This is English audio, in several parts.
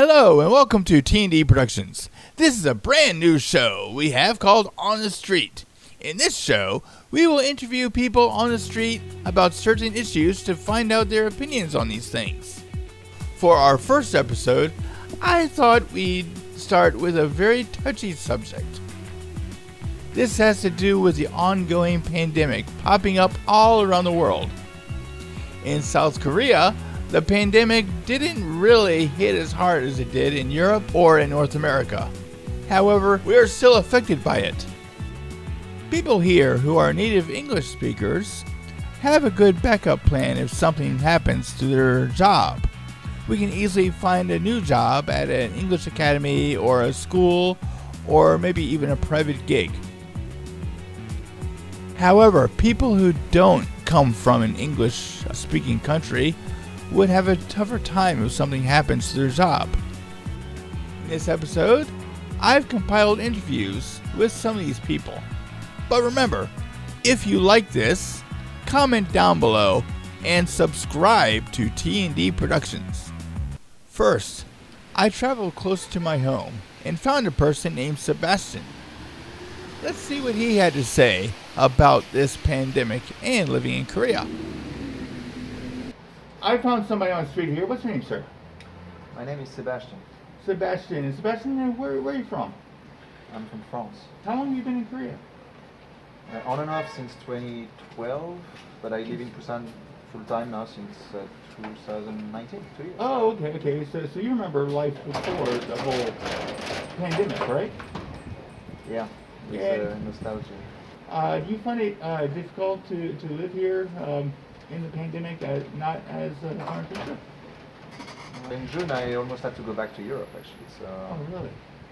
Hello and welcome to T&D Productions. This is a brand new show we have called On the Street. In this show, we will interview people on the street about certain issues to find out their opinions on these things. For our first episode, I thought we'd start with a very touchy subject. This has to do with the ongoing pandemic popping up all around the world. In South Korea, the pandemic didn't really hit as hard as it did in Europe or in North America. However, we are still affected by it. People here who are native English speakers have a good backup plan if something happens to their job. We can easily find a new job at an English academy or a school or maybe even a private gig. However, people who don't come from an English-speaking country would have a tougher time if something happens to their job. In this episode, I've compiled interviews with some of these people. But remember, if you like this, comment down below and subscribe to T&D Productions. First, I traveled close to my home and found a person named Sebastian. Let's see what he had to say about this pandemic and living in Korea. I found somebody on the street here. What's your name, sir? My name is Sebastian. Sebastian, where are you from? I'm from France. How long have you been in Korea? On and off since 2012, but I live in Busan full time now since 2019, 2 years. Oh, okay. So you remember life before the whole pandemic, right? Yeah, with nostalgia. Do you find it difficult to live here in the pandemic, not as a foreign teacher? In June, I almost had to go back to Europe, actually. So oh, really?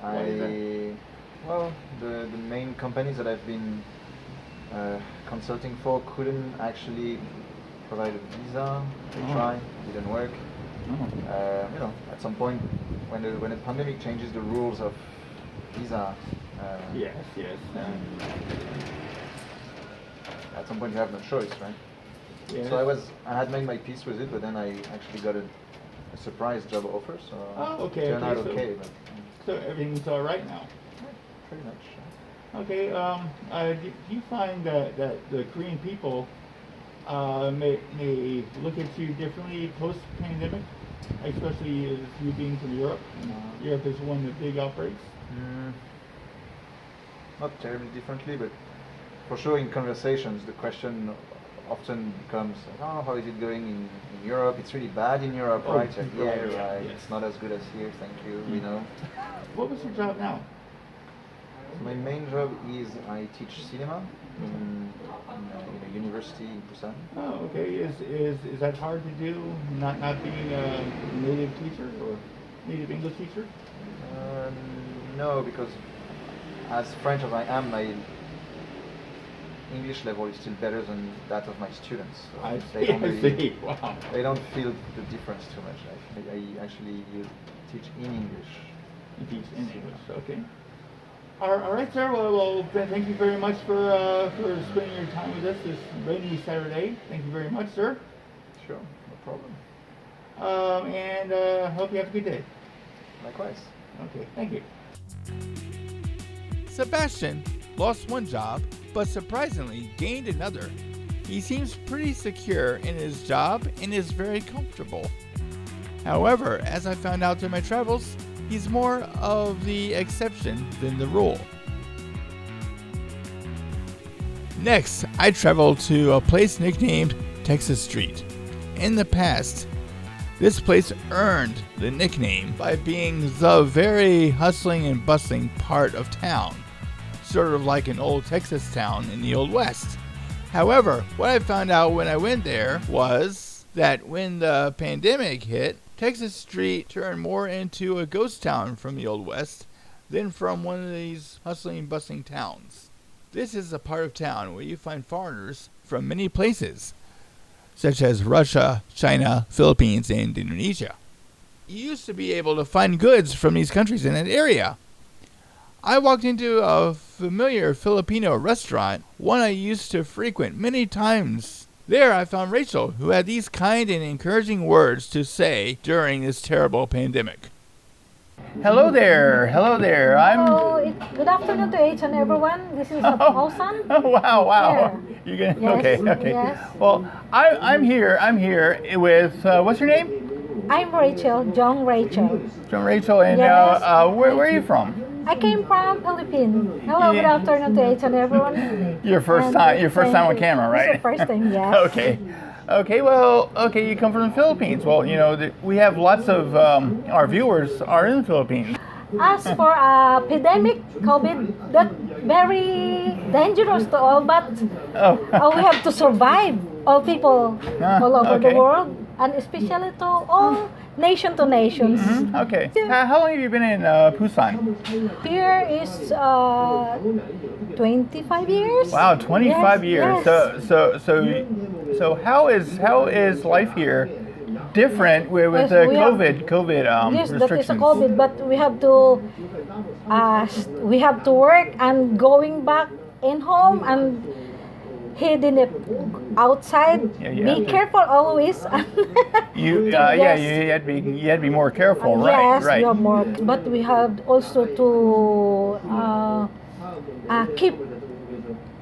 Why is that? Well, the main companies that I've been consulting for couldn't actually provide a visa. They tried, didn't work. At some point, when the pandemic changes the rules of visa. Yes. At some point, you have no choice, right? Yes. So I had made my peace with it, but then I actually got a surprise job offer. So it turned out okay. But so everything's all right now. Pretty much. Okay. Do you find that the Korean people may look at you differently post-pandemic, especially as you being from Europe? Europe is one of the big outbreaks. Not terribly differently, but for sure in conversations the question often becomes, how is it going in Europe? It's really bad in Europe, right? Right. Yes. It's not as good as here, thank you, we know. What was your job now? My main job is I teach cinema in a university in Busan. Oh, okay. Is that hard to do, not being a native teacher or native English teacher? No, because as French as I am, my English level is still better than that of my students. So I they don't really, Wow. They don't feel the difference too much. I actually teach in English. You teach in English, okay. All right, sir. Well, Ben, thank you very much for spending your time with us this rainy Saturday. Thank you very much, sir. Sure, no problem. And hope you have a good day. Likewise. Okay, thank you. Sebastian lost one job, but surprisingly gained another. He seems pretty secure in his job and is very comfortable. However, as I found out through my travels, he's more of the exception than the rule. Next, I traveled to a place nicknamed Texas Street. In the past, this place earned the nickname by being the very hustling and bustling part of town, sort of like an old Texas town in the Old West. However, what I found out when I went there was that when the pandemic hit, Texas Street turned more into a ghost town from the Old West than from one of these hustling and bustling towns. This is a part of town where you find foreigners from many places, such as Russia, China, Philippines, and Indonesia. You used to be able to find goods from these countries in that area. I walked into a familiar Filipino restaurant, one I used to frequent many times. There I found Rachel, who had these kind and encouraging words to say during this terrible pandemic. Hello there. Hello there. Good afternoon to each and everyone. This is Busan. Oh, wow. Here. You can Yes, okay. yes. Well, I'm here with what's your name? I'm Rachel, John Rachel. John Rachel, and Yes. where are you from? I came from Philippines. Hello, Yeah. good afternoon to each and everyone. Your first And time on thank you. camera, This is right? the first time, yes. Okay. Well, you come from the Philippines. Well, we have lots of our viewers are in the Philippines. As for pandemic, COVID, that very dangerous to all, but we have to survive. All people all over okay. the world, and especially to all nation to nations. Okay. How long have you been in Busan? Here is 25 years. Wow, 25 Yes, years. yes. So how is life here different with Yes, the we have- COVID Yes, that is restrictions? a COVID, but we have to work and going back in home and hidden it outside. Yeah, you Be have to. careful always. You Yes. you had to be more careful, Yes, right? we have more, but we have also to keep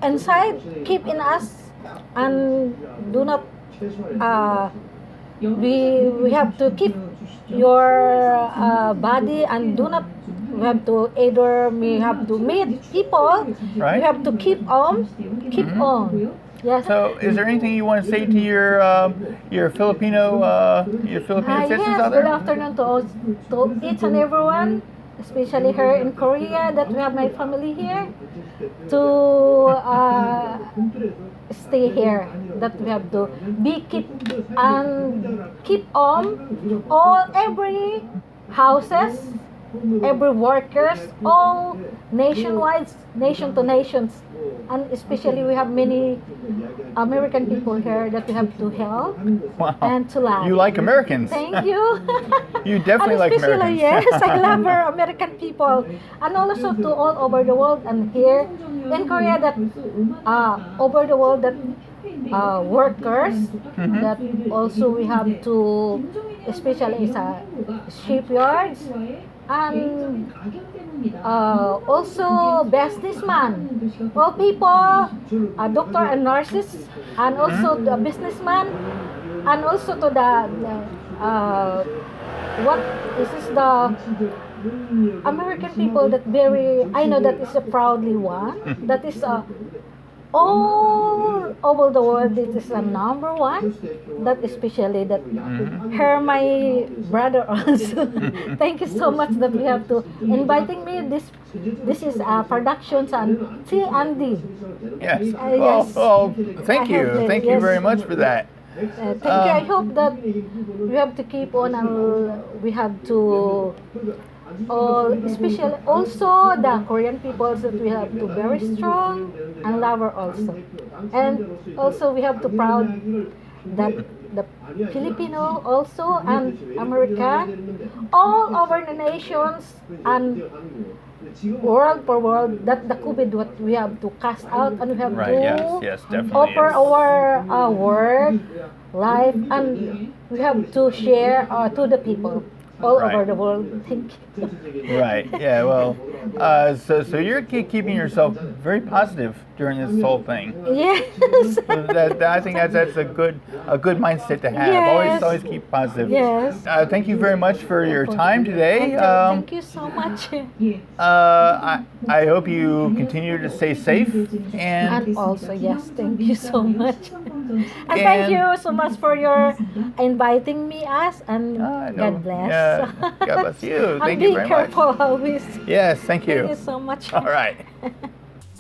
inside, keep in us, and do not. We have to keep your body and do not. We have to we have to meet people. Right. We have to keep on, Yes. So, is there anything you want to say to your Filipino citizens Yes, out good there? afternoon to each and everyone, especially here in Korea, that we have my family here, to stay here, that we have to keep on every houses, every workers, all nationwide, nation to nations, and especially we have many American people here that we have to help Wow. and to love. You like Americans? Thank you. You definitely And like especially, Americans. yes, I love our American people, and also to all over the world, and here in Korea, that over the world, that workers, that also we have to, especially sa shipyards, and also businessman, all people, doctor and nurses, and also the businessman, and also to the what this is the American people that I know that is a proudly one, that is all over the world, it is a number one, that especially that her my brother also. Thank you so much that we have to inviting me. This is productions and T and D. Yes. Yes. Well, thank I you. have Thank you yes. very much for that. Thank you. I hope that we have to keep on, and we have to especially also the Korean people, that we have to very strong and lover also, and also we have to proud that the Filipino also and American, all over the nations and world for world, that the COVID what we have to cast out, and we have Right. to Yes. Definitely. offer Yes. our work, life, and we have to share to the people all Right. over the world. Thank you. Right. Yeah. Well. So you're keeping yourself very positive during this whole thing. Yes. I think that's a good mindset to have. Yes. Always keep positive. Yes. Thank you very much for your time today. Thank you so much. I hope you continue to stay safe and And also, yes, thank you so much. And thank you so much for your inviting me and no, God bless. yeah, God bless you. And Thank be you very much. careful always. Yes, thank you. Thank you so much. All right.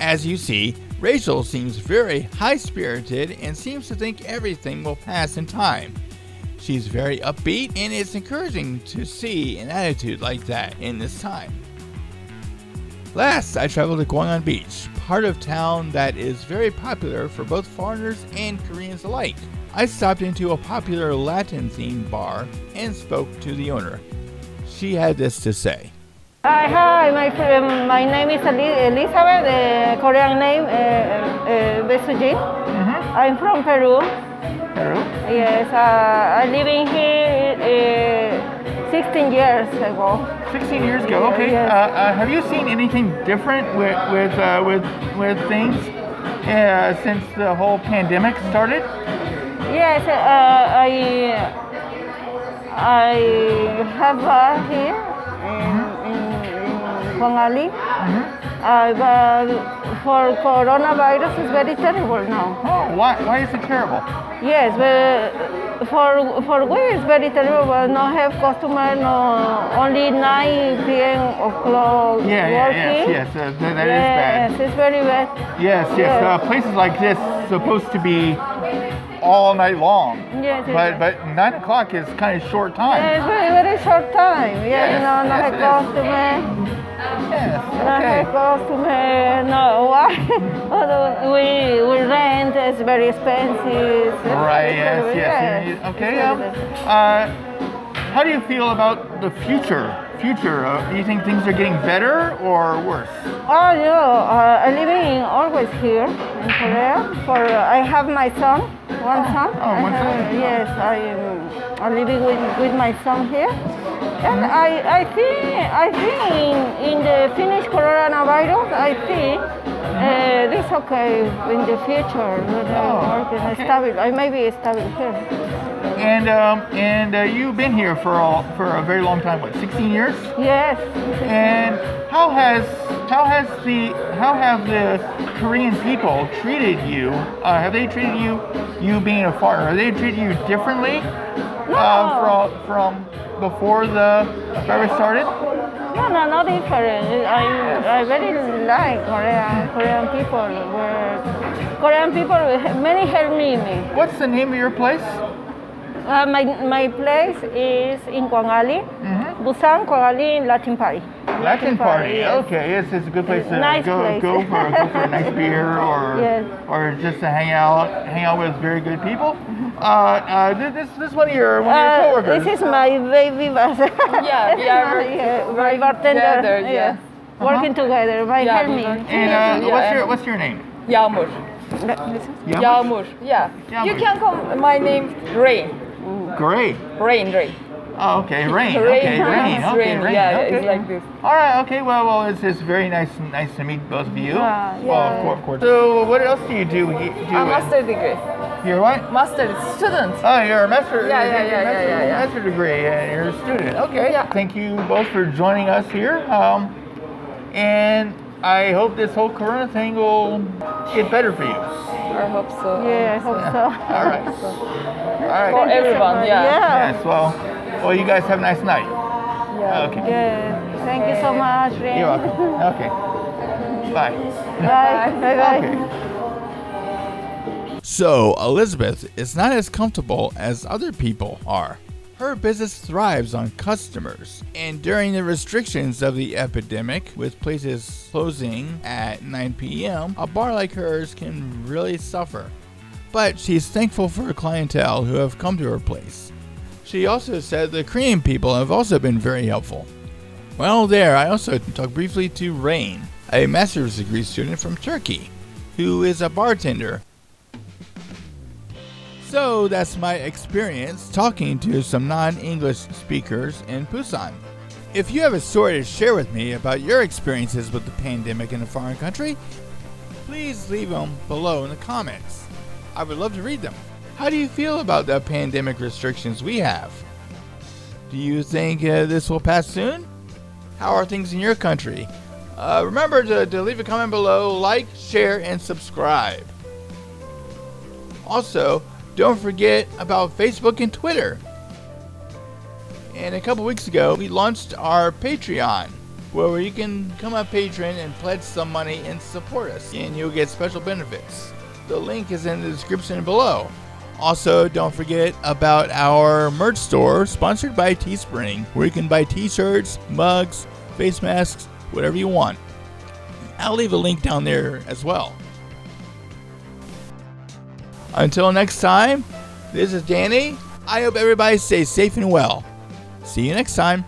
As you see, Rachel seems very high-spirited and seems to think everything will pass in time. She's very upbeat, and it's encouraging to see an attitude like that in this time. Last, I traveled to Gwangan Beach, part of town that is very popular for both foreigners and Koreans alike. I stopped into a popular Latin-themed bar and spoke to the owner. She had this to say. Hi, my name is Elizabeth, the Korean name Besujin. I'm from Peru. Peru? Yes, I living here 16 years ago. 16 years ago. Okay. Yes. Have you seen anything different with things since the whole pandemic started? Yes, I have here in Huangali. But for coronavirus, it's very terrible now. Oh, why is it terrible? Yes, but for we it's very terrible. But no have customer, no only 9 p.m. o'clock working. Yes. That is bad. Yes, it's very bad. Yes. Places like this supposed to be all night long. Yes, But 9 o'clock is kind of short time. it's very short time. Yes, No yes, have it is. customer. Yes. No have Okay. customer. No, why? Although we rent is very expensive. Right. Yes. Okay. How do you feel about the future? Do you think things are getting better or worse? Oh, I'm living always here in Korea. I have my son, one son. one son. Yes, I'm living with my son here. And I think in the finished coronavirus, I think this okay in the future. okay. Stable. I may be stable here. And you've been here for a very long time. What, 16 years? Yes. And how have the Korean people treated you? Have they treated you being a foreigner? Have they treated you differently from before the virus started? No, not different. I very like Korean people. Korean people many help me. What's the name of your place? My place is in Huangali, Busan, Huangali Latin Party. Latin Party. Yes. Okay, yes, it's a good place to Nice go place. go for a nice beer Yes. or just to hang out with very good people. This is one of your coworkers. This is my baby bartender. Yeah, we are working my bartender. together, yes. Working together. My Yeah, help we me. work And Yeah. what's your name? Yağmur. Yağmur? Yağmur. Yeah. Yağmur. You can call my name Rain. Great. Rain. Oh, okay, rain. Rain. Okay, rain. Okay, Rain. rain. Yeah, okay. it's like this. All right. Okay. Well, it's very nice to meet both of you. Yeah. Well, of course. So, what else do you do? Master degree. You're what? Master student. Oh, you're a master. Yeah. Master degree, and you're a student. Okay. Yeah. Thank you both for joining us here. And I hope this whole Corona thing will get better for you. I hope so. Yeah, I hope so. All right. All right. For everyone. Yeah. Yes. Well, you guys have a nice night. Yeah. Okay. Yeah. Thank you so much, Rin. You're welcome. Okay. Bye. Bye. Bye. Okay. So, Elizabeth is not as comfortable as other people are. Her business thrives on customers, and during the restrictions of the epidemic, with places closing at 9 p.m., a bar like hers can really suffer. But she's thankful for her clientele who have come to her place. She also said the Korean people have also been very helpful. Well, I also talked briefly to Rain, a master's degree student from Turkey, who is a bartender. So that's my experience talking to some non-English speakers in Busan. If you have a story to share with me about your experiences with the pandemic in a foreign country, please leave them below in the comments. I would love to read them. How do you feel about the pandemic restrictions we have? Do you think this will pass soon? How are things in your country? Remember to leave a comment below, like, share, and subscribe. Also, don't forget about Facebook and Twitter. And a couple weeks ago, we launched our Patreon, where you can become a patron and pledge some money and support us, and you'll get special benefits. The link is in the description below. Also, don't forget about our merch store sponsored by Teespring, where you can buy t-shirts, mugs, face masks, whatever you want. I'll leave a link down there as well. Until next time, this is Danny. I hope everybody stays safe and well. See you next time.